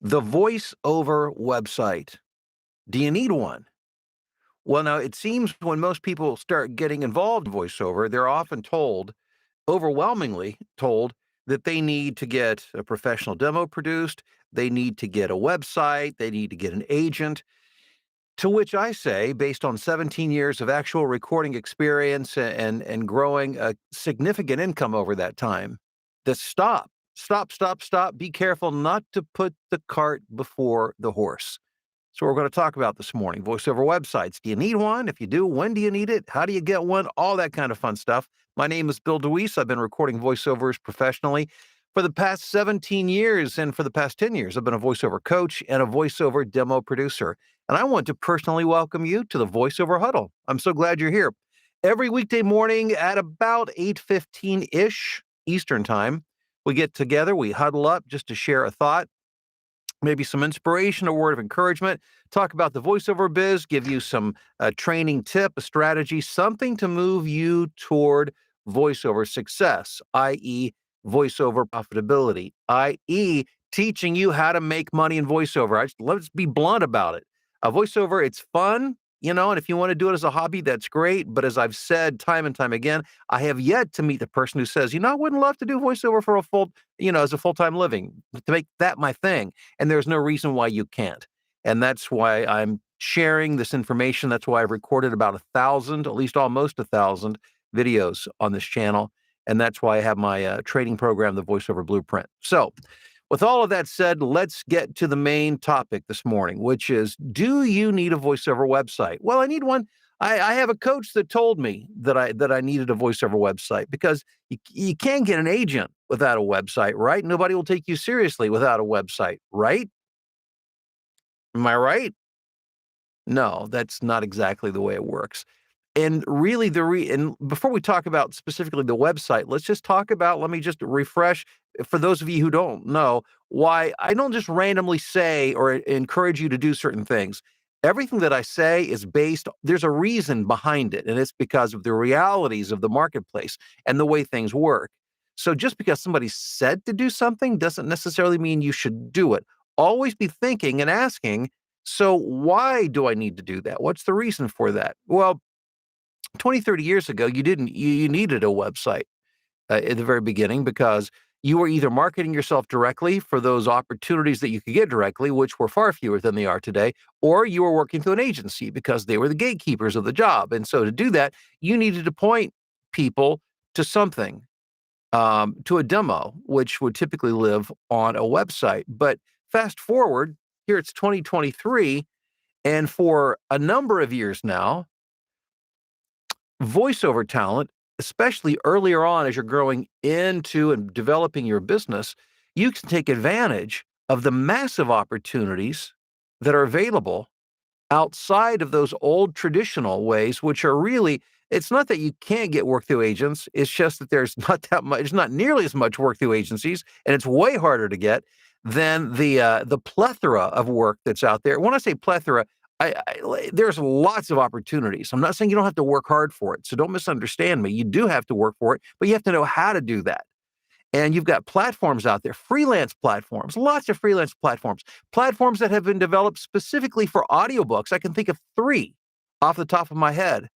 The voiceover website. Do you need one? Well, now it seems when most people start getting involved in voiceover, they're often told, overwhelmingly told, that they need to get a professional demo produced, they need to get a website, they need to get an agent. To which I say, based on 17 years of actual recording experience and growing a significant income over that time, that stop, stop, stop, stop. Be careful not to put the cart before the horse. So we're going to talk about this morning. Voiceover websites. Do you need one? If you do, when do you need it? How do you get one? All that kind of fun stuff. My name is Bill DeWeese. I've been recording voiceovers professionally for the past 17 years. And for the past 10 years, I've been a voiceover coach and a voiceover demo producer. And I want to personally welcome you to the Voiceover Huddle. I'm so glad you're here. Every weekday morning at about 8:15-ish Eastern Time, we get together, we huddle up just to share a thought, maybe some inspiration, a word of encouragement, talk about the voiceover biz, give you some training tip, a strategy, something to move you toward voiceover success, i.e., voiceover profitability, i.e., teaching you how to make money in voiceover. Let's be blunt about it. Voiceover, it's fun, and if you want to do it as a hobby, that's great. But as I've said time and time again, I have yet to meet the person who says, I wouldn't love to do voiceover for as a full-time living, to make that my thing. And there's no reason why you can't. And that's why I'm sharing this information. That's why I've recorded about 1,000, at least almost 1,000 videos on this channel. And that's why I have my training program, the Voiceover Blueprint. So with all of that said, let's get to the main topic this morning, which is, do you need a voiceover website? Well, I need one. I have a coach that told me that I needed a voiceover website because you can't get an agent without a website, right? Nobody will take you seriously without a website, right? Am I right? No, that's not exactly the way it works. And really, and before we talk about specifically the website, let's just talk about, let me just refresh for those of you who don't know, why I don't just randomly say or encourage you to do certain things. Everything that I say is there's a reason behind it, and it's because of the realities of the marketplace and the way things work. So just because somebody said to do something doesn't necessarily mean you should do it. Always be thinking and asking, so why do I need to do that? What's the reason for that? Well, 20, 30 years ago, you needed a website at the very beginning because you were either marketing yourself directly for those opportunities that you could get directly, which were far fewer than they are today, or you were working through an agency because they were the gatekeepers of the job. And so to do that, you needed to point people to something, to a demo, which would typically live on a website. But fast forward, here it's 2023, and for a number of years now, voiceover talent, especially earlier on as you're growing into and developing your business, you can take advantage of the massive opportunities that are available outside of those old traditional ways, which are really, it's not that you can't get work through agents. It's just that there's not that much, it's not nearly as much work through agencies, and it's way harder to get than the plethora of work that's out there. When I say plethora, there's lots of opportunities. I'm not saying you don't have to work hard for it. So don't misunderstand me. You do have to work for it, but you have to know how to do that. And you've got platforms out there, freelance platforms, lots of freelance platforms that have been developed specifically for audiobooks. I can think of 3 off the top of my head.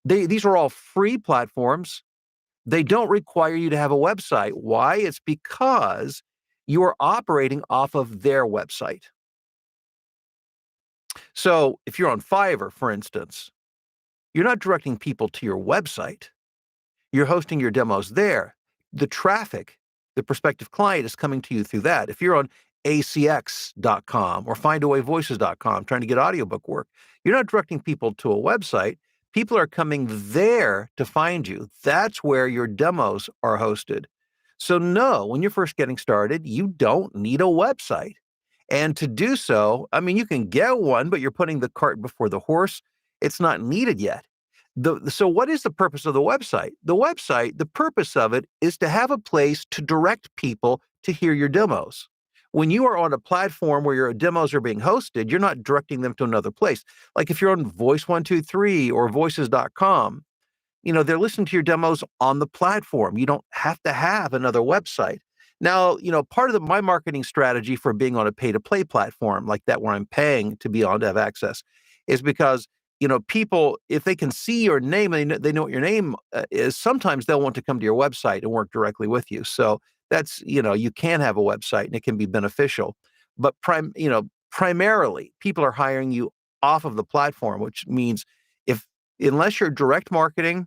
These are all free platforms. They don't require you to have a website. Why? It's because you are operating off of their website. So if you're on Fiverr, for instance, you're not directing people to your website. You're hosting your demos there. The traffic, the prospective client is coming to you through that. If you're on acx.com or findawayvoices.com trying to get audiobook work, you're not directing people to a website. People are coming there to find you. That's where your demos are hosted. So no, when you're first getting started, you don't need a website. And to do so, I mean, you can get one, but you're putting the cart before the horse. It's not needed yet. So what is the purpose of the website? The purpose of it is to have a place to direct people to hear your demos. When you are on a platform where your demos are being hosted, you're not directing them to another place. Like if you're on Voice123 or voices.com, they're listening to your demos on the platform. You don't have to have another website. Now, part of my marketing strategy for being on a pay-to-play platform like that, where I'm paying to be on to have access, is because, people, if they can see your name and they know what your name is, sometimes they'll want to come to your website and work directly with you. So that's, you can have a website and it can be beneficial. But primarily, people are hiring you off of the platform, which means if unless you're direct marketing,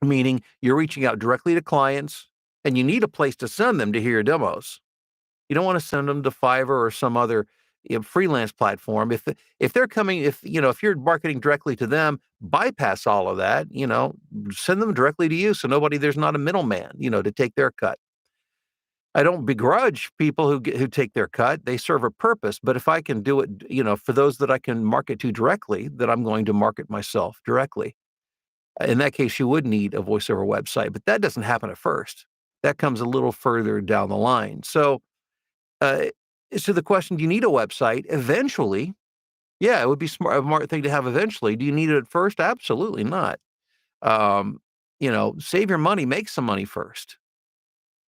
meaning you're reaching out directly to clients and you need a place to send them to hear your demos. You don't want to send them to Fiverr or some other freelance platform. If they're coming, if you're marketing directly to them, bypass all of that. Send them directly to you, so there's not a middleman. To take their cut. I don't begrudge people who take their cut. They serve a purpose. But if I can do it, for those that I can market to directly, that I'm going to market myself directly. In that case, you would need a voiceover website, but that doesn't happen at first. That comes a little further down the line. Uh, so the question, do you need a website? Eventually, yeah, it would be a smart thing to have eventually. Do you need it at first? Absolutely not. Save your money, make some money first.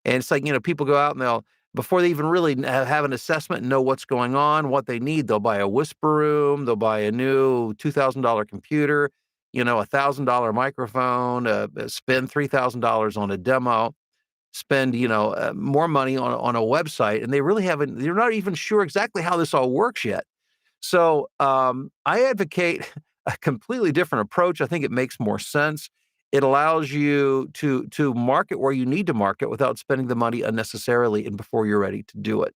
And it's like, people go out and before they even really have an assessment and know what's going on, what they need, they'll buy a whisper room, they'll buy a new $2,000 computer, $1,000 microphone, spend $3,000 on a demo, spend, more money on a website. And they're not even sure exactly how this all works yet. So I advocate a completely different approach. I think it makes more sense. It allows you to market where you need to market without spending the money unnecessarily and before you're ready to do it.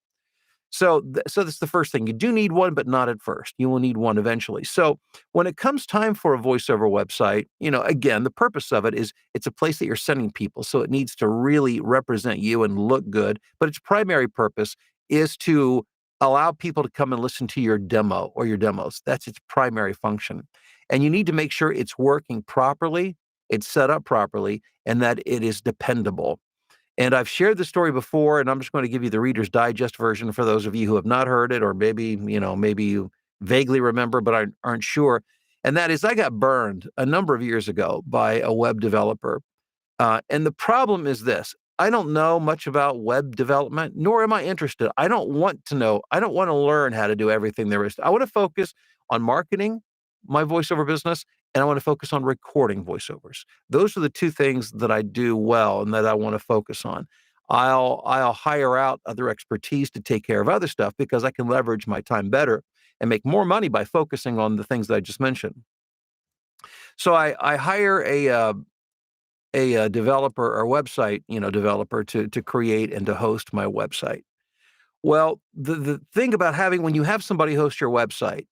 So that's the first thing. You do need one, but not at first. You will need one eventually. So when it comes time for a voiceover website, again, the purpose of it is it's a place that you're sending people. So it needs to really represent you and look good. But its primary purpose is to allow people to come and listen to your demo or your demos. That's its primary function. And you need to make sure it's working properly, it's set up properly, and that it is dependable. And I've shared the story before, and I'm just going to give you the Reader's Digest version for those of you who have not heard it, or maybe you vaguely remember but aren't sure. And that is, I got burned a number of years ago by a web developer. And the problem is this: I don't know much about web development, nor am I interested. I don't want to know. I don't want to learn how to do everything there is. I want to focus on marketing my voiceover business, and I want to focus on recording voiceovers. Those are the two things that I do well and that I want to focus on. I'll hire out other expertise to take care of other stuff because I can leverage my time better and make more money by focusing on the things that I just mentioned. So I hire a developer or website, developer to create and to host my website. Well, the thing about when you have somebody host your website,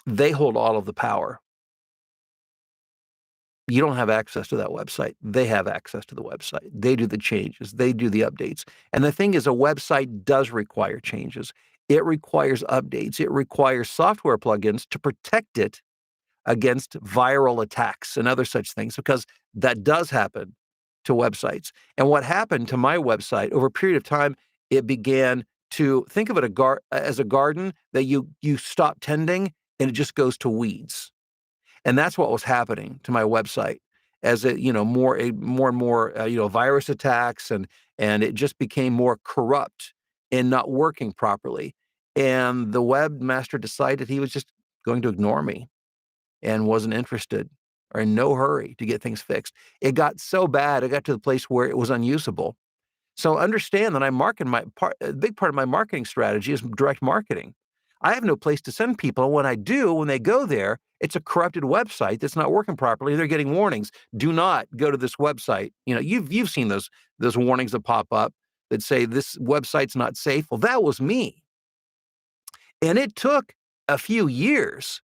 they hold all of the power. You don't have access to that website. They have access to the website. They do the changes. They do the updates. And the thing is, a website does require changes. It requires updates. It requires software plugins to protect it against viral attacks and other such things, because that does happen to websites. And what happened to my website over a period of time, it began to think of it as a garden that you stop tending and it just goes to weeds. And that's what was happening to my website as more and more, virus attacks and it just became more corrupt and not working properly. And the webmaster decided he was just going to ignore me and wasn't interested or in no hurry to get things fixed. It got so bad, it got to the place where it was unusable. So understand that a big part of my marketing strategy is direct marketing. I have no place to send people. And when I do, when they go there, it's a corrupted website that's not working properly. They're getting warnings. Do not go to this website. You've seen those warnings that pop up that say this website's not safe. Well, that was me. And it took a few years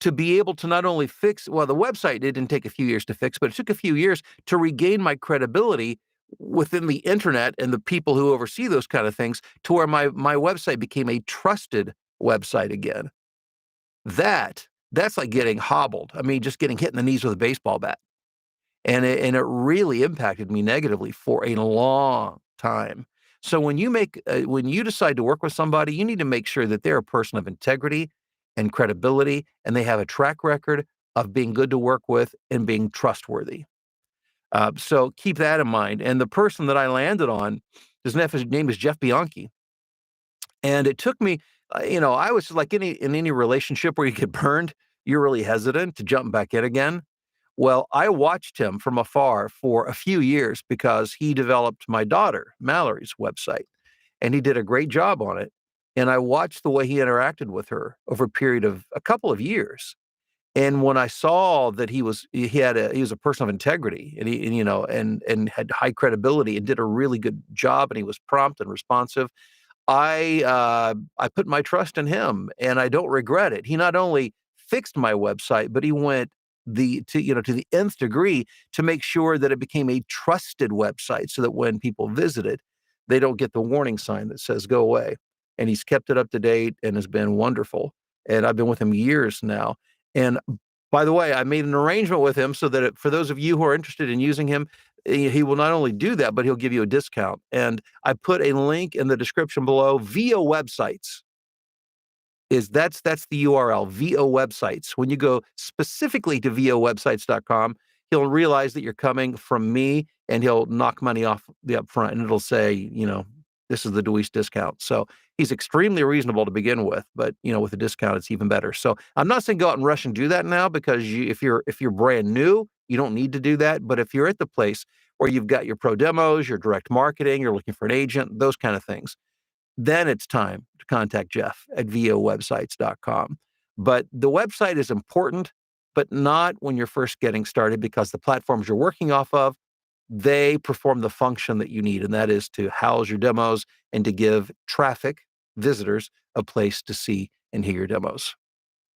to be able to not only the website didn't take a few years to fix, but it took a few years to regain my credibility within the internet and the people who oversee those kind of things, to where my website became a trusted website again. That's like getting hobbled. I mean, just getting hit in the knees with a baseball bat. And it really impacted me negatively for a long time. So when you decide to work with somebody, you need to make sure that they're a person of integrity and credibility, and they have a track record of being good to work with and being trustworthy. So keep that in mind. And the person that I landed on, his name is Jeff Bianchi. And it took me, I was like in any relationship where you get burned, you're really hesitant to jump back in again. Well, I watched him from afar for a few years because he developed my daughter, Mallory's website, and he did a great job on it. And I watched the way he interacted with her over a period of a couple of years. And when I saw that he was a person of integrity and and had high credibility and did a really good job and he was prompt and responsive, I put my trust in him, and I don't regret it. He not only fixed my website, but he went to the nth degree to make sure that it became a trusted website so that when people visit it, they don't get the warning sign that says go away. And he's kept it up to date and has been wonderful. And I've been with him years now. And by the way, I made an arrangement with him so that for those of you who are interested in using him, he will not only do that, but he'll give you a discount. And I put a link in the description below. VO Websites that's the URL, VO Websites. When you go specifically to VOWebsites.com, he'll realize that you're coming from me and he'll knock money off the upfront and it'll say, this is the Deweese discount. So he's extremely reasonable to begin with, but with a discount, it's even better. So I'm not saying go out and rush and do that now because if you're brand new, you don't need to do that. But if you're at the place where you've got your pro demos, your direct marketing, you're looking for an agent, those kind of things, then it's time to contact Jeff at VOWebsites.com. But the website is important, but not when you're first getting started because the platforms you're working off of, they perform the function that you need, and that is to house your demos and to give traffic, visitors, a place to see and hear your demos.